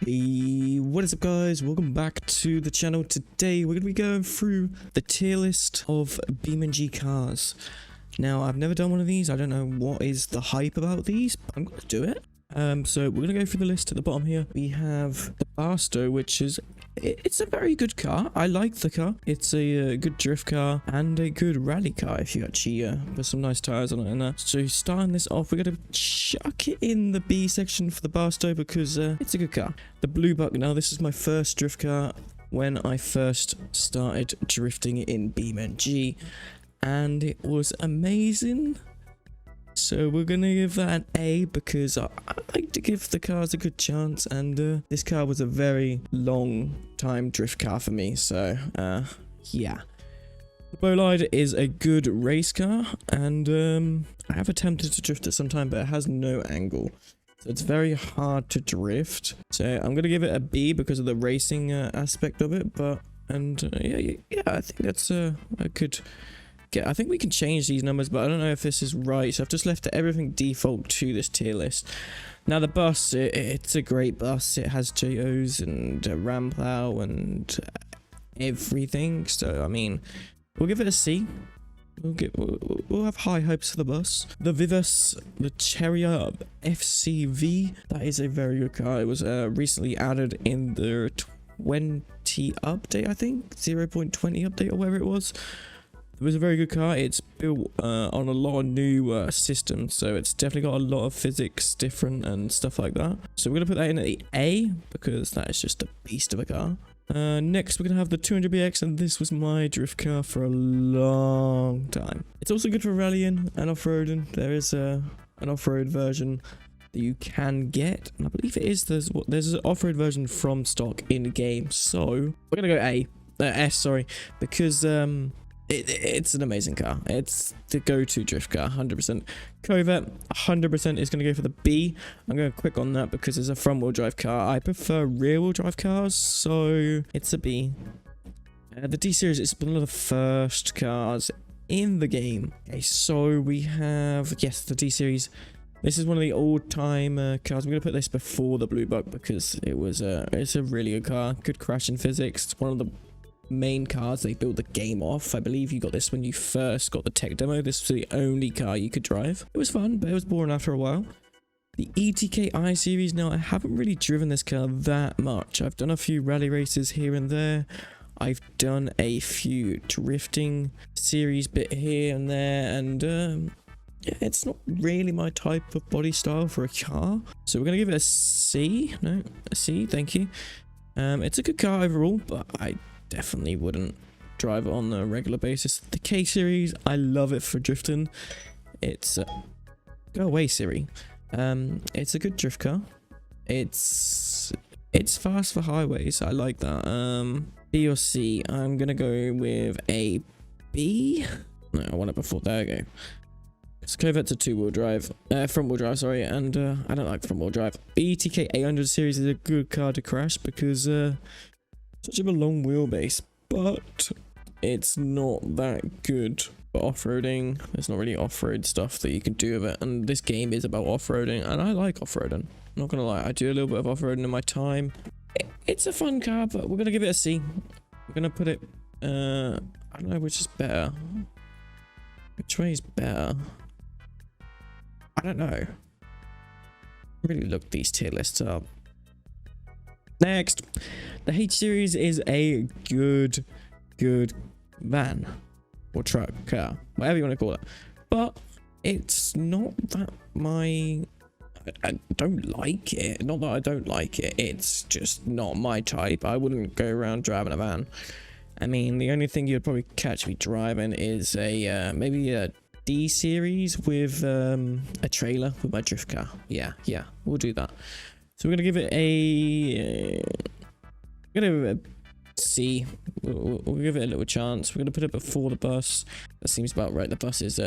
Hey, what is up guys? Welcome back to the channel. Today we're going to be going through the tier list of BeamNG cars. Now, I've never done one of these. I don't know what is the hype about these, but I'm going to do it. So we're going to go through the list at the bottom here. We have the Barstow, which is... It's a very good car. I like the car. It's a good drift car and a good rally car if you actually put some nice tires on it and that. So starting this off, we're going to chuck it in the B section for the Barstow because it's a good car. The Blue Buck, now this is my first drift car when I first started drifting in BeamNG, and it was amazing. So we're going to give that an A because I like to give the cars a good chance, and this car was a very long time drift car for me, so yeah. The Bolide is a good race car, and I have attempted to drift it sometime, but it has no angle. So it's very hard to drift. So I'm going to give it a B because of the racing aspect of it, but, yeah, I think that's a good... I think we can change these numbers, but I don't know if this is right, so I've just left everything default to this tier list. Now the bus, it's a great bus. It has JOs and a RAM plow and everything, so I mean, we'll give it a C. We'll have high hopes for the bus. The Vivas, the Cheria FCV, that is a very good car. It was recently added in the 20 update, I think, 0.20 update or whatever it was. It was a very good car. It's built on a lot of new systems, so it's definitely got a lot of physics different and stuff like that. So we're going to put that in at the A because that is just a beast of a car. Next, we're going to have the 200BX, and this was my drift car for a long time. It's also good for rallying and off-roading. There is an off-road version that you can get, and I believe it is. There's an off-road version from stock in the game. So we're going to go S, sorry, because... It's an amazing car. It's the go-to drift car, 100%. Corvette, 100% is going to go for the B. I'm going to click on that because it's a front-wheel drive car. I prefer rear-wheel drive cars, so it's a B. The D-Series is one of the first cars in the game. Okay, so we have, yes, the D-Series. This is one of the old-time cars. I'm going to put this before the Blue Buck because it's a really good car. Good crashing physics. It's one of the main cars they built the game off. I believe you got this when you first got the tech demo. This was the only car you could drive. It was fun, but it was boring after a while. The ETK I series, now I haven't really driven this car that much. I've done a few rally races here and there. I've done a few drifting series bit here and there, and yeah, it's not really my type of body style for a car. So we're gonna give it a C. No, a C, thank you. It's a good car overall, but I definitely wouldn't drive it on a regular basis. The K series, I love it for drifting. It's go away Siri. It's a good drift car. It's fast for highways. I like that. B or C. I'm gonna go with a B. No, I want it before. There we go. It's Corvette's a two-wheel drive, front-wheel drive, sorry, and I don't like front-wheel drive. BTK 800 series is a good car to crash because such a long wheelbase, but it's not that good for off-roading. There's not really off-road stuff that you can do with it, and this game is about off-roading, and I like off-roading. I'm not gonna lie, I do a little bit of off-roading in my time. It's a fun car, but we're gonna give it a C. We're gonna put it, I don't know which is better. Which way is better? I don't know. Really look these tier lists up. Next, the H series is a good van or truck, car, whatever you want to call it, but it's not that I don't like it. Not that I don't like it, it's just not my type. I wouldn't go around driving a van. I mean, the only thing you'd probably catch me driving is a maybe a D series with a trailer with my drift car. Yeah, we'll do that. So we're gonna give it a C. We'll give it a little chance. We're gonna put it before the bus. That seems about right. The bus is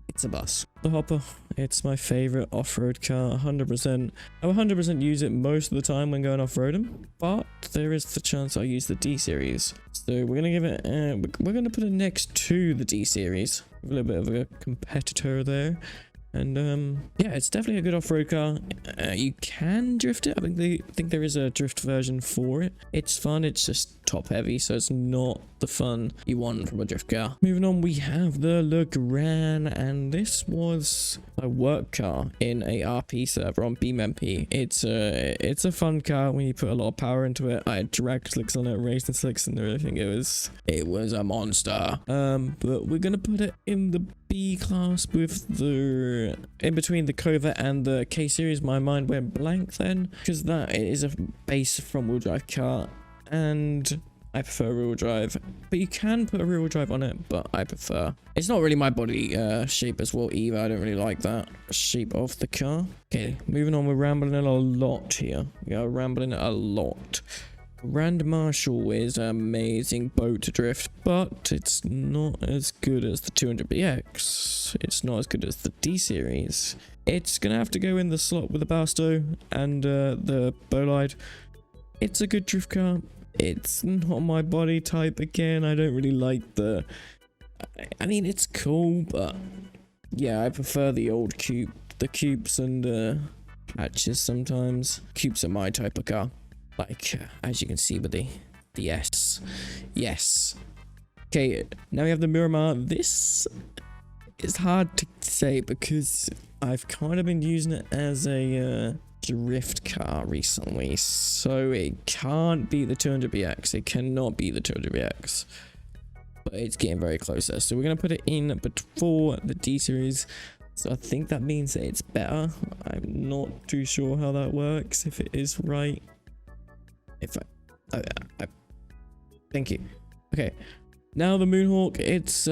it's a bus. The Hopper, it's my favorite off-road car, 100%. I will 100% use it most of the time when going off-roading, but there is the chance I use the D series. So we're gonna give it. We're gonna put it next to the D series. A little bit of a competitor there. And yeah, it's definitely a good off-road car. You can drift it. I think there is a drift version for it. It's fun. It's just top heavy, so it's not the fun you want from a drift car. Moving on, we have the Legrand, and this was a work car in a RP server on BeamNG. It's a fun car when you put a lot of power into it. I had drag slicks on it, racing slicks and everything. It was a monster. But we're gonna put it in the B class with the in between the Covert and the K series. My mind went blank then, because that is a base front wheel drive car, and I prefer rear wheel drive. But you can put a rear wheel drive on it, but I prefer. It's not really my body shape as well either. I don't really like that shape of the car. Okay, moving on. We're rambling a lot here. We are rambling a lot. Grand Marshal is an amazing boat to drift, but it's not as good as the 200BX. It's not as good as the D series. It's gonna have to go in the slot with the Basto and the Bolide. It's a good drift car. It's not my body type again. I don't really like the... I mean, it's cool, but yeah, I prefer the old coupe. The coupes and hatches sometimes. Coupes are my type of car. Like, as you can see with the S. Yes. Okay, now we have the Miramar. This is hard to say because I've kind of been using it as a drift car recently. So it can't be the 200BX. It cannot be the 200BX. But it's getting very closer. So we're going to put it in before the D series. So I think that means that it's better. I'm not too sure how that works, if it is right. If I thank you. Okay, now the Moonhawk. It's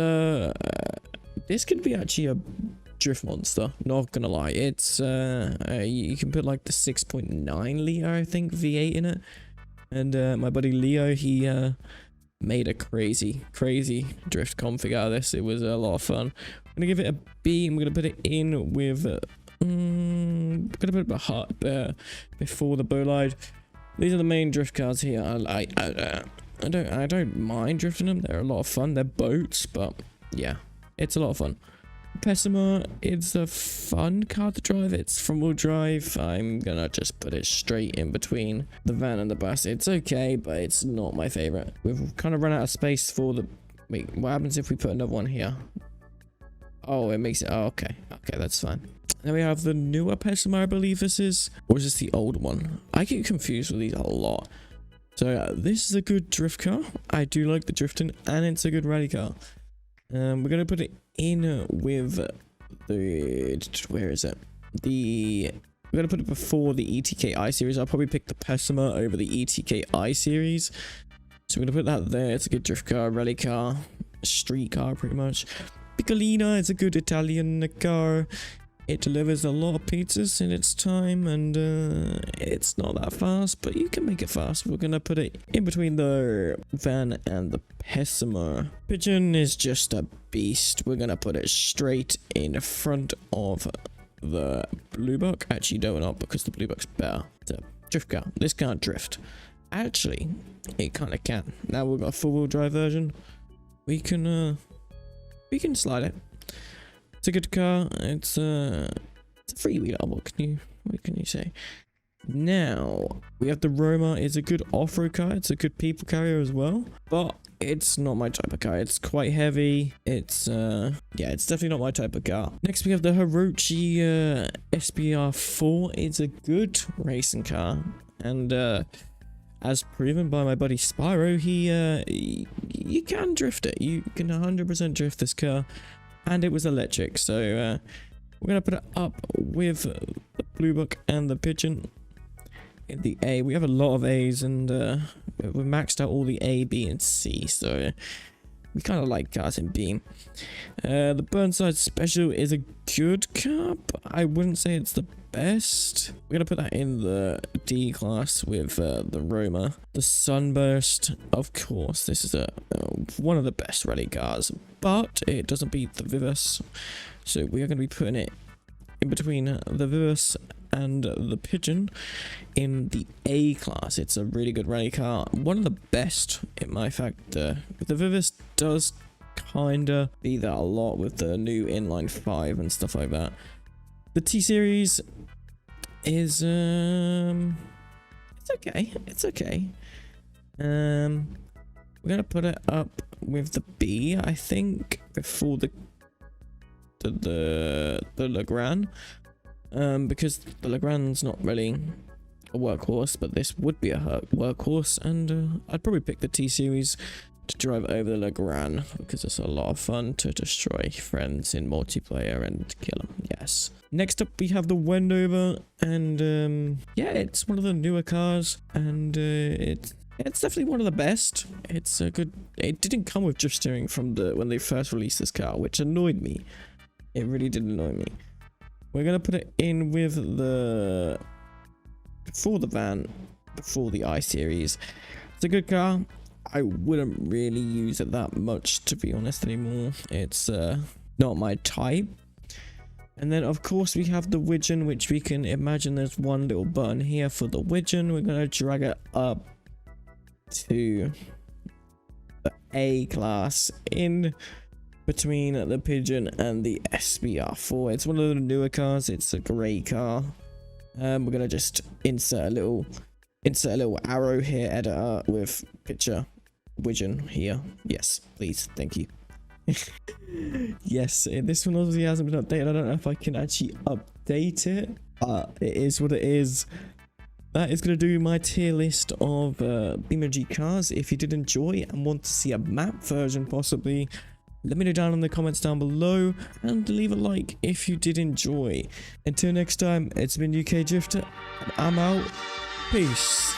this could be actually a drift monster, not gonna lie. It's you can put like the 6.9 liter, I think, V8 in it. And my buddy Leo, he made a crazy drift config out of this. It was a lot of fun. I'm gonna give it a B, and we're gonna put it in with I'm gonna put it before the Bolide. These are the main drift cars here. I don't mind drifting them. They're a lot of fun. They're boats, but yeah, it's a lot of fun. Pessima, it's a fun car to drive. It's front wheel drive. I'm gonna just put it straight in between the van and the bus. It's okay, but it's not my favorite. We've kind of run out of space for the... Wait, what happens if we put another one here? Oh, it makes it... Oh, okay. Okay, that's fine. Then we have the newer Pessima, I believe this is. Or is this the old one? I get confused with these a lot. So this is a good drift car. I do like the drifting, and it's a good rally car. We're going to put it in with the... Where is it? We're going to put it before the ETK-I series. I'll probably pick the Pessima over the ETK-I series. So we're going to put that there. It's a good drift car, rally car, street car pretty much. Piccolina is a good Italian car. It delivers a lot of pizzas in its time, and it's not that fast, but you can make it fast. We're gonna put it in between the van and the Pessima. Pigeon is just a beast. We're gonna put it straight in front of the Blue Buck. Actually, no, not, because the Blue Buck's better. It's a drift car. This can't drift. Actually, it kind of can. Now we've got a four-wheel drive version. We can slide it. It's a good car. It's a freewheeler. What can you say? Now we have the Roma. It's a good off-road car. It's a good people carrier as well, but it's not my type of car. It's quite heavy. It's yeah, it's definitely not my type of car. Next we have the Hirochi SBR4. It's a good racing car, and as proven by my buddy Spyro, you can drift it. You can 100% drift this car. And it was electric, so we're gonna put it up with the Blue Buck and the Pigeon in the A. We have a lot of A's, and we've maxed out all the A, B, and C, so we kind of like cars in B. The Burnside Special is a good car, but I wouldn't say it's the best. We're gonna put that in the D class with the Roma. The Sunburst, of course, this is one of the best rally cars, but it doesn't beat the Vivus, so we are going to be putting it in between the Vivus and the Pigeon in the A class. It's a really good rally car, one of the best in my fact. The Vivus does kinda be that a lot with the new inline 5 and stuff like that, The T series is it's okay. It's okay. We're gonna put it up with the B, I think, before the Legrand, because the Legrand's not really a workhorse, but this would be a workhorse, and I'd probably pick the T series to drive over the Legrand because it's a lot of fun to destroy friends in multiplayer and kill them. Yes. Next up we have the Wendover, and yeah, it's one of the newer cars, and it's definitely one of the best. It's a good. It didn't come with drift steering from when they first released this car, which annoyed me. It really did annoy me. We're gonna put it in with the before the van, before the I series. It's a good car. I wouldn't really use it that much, to be honest, anymore. It's not my type. And then of course we have the Widgeon, which we can imagine there's one little button here for the Widgeon. We're gonna drag it up to the A class in between the Pigeon and the SBR4. It's one of the newer cars. It's a grey car. We're gonna just insert a little arrow here, editor with picture Widgeon here. Yes, please, thank you. Yes, this one obviously hasn't been updated. I don't know if I can actually update it, but it is what it is. That is going to do my tier list of BeamNG cars. If you did enjoy and want to see a map version possibly, let me know down in the comments down below, and leave a like if you did enjoy. Until next time, it's been UK Drifter, and I'm out. Peace.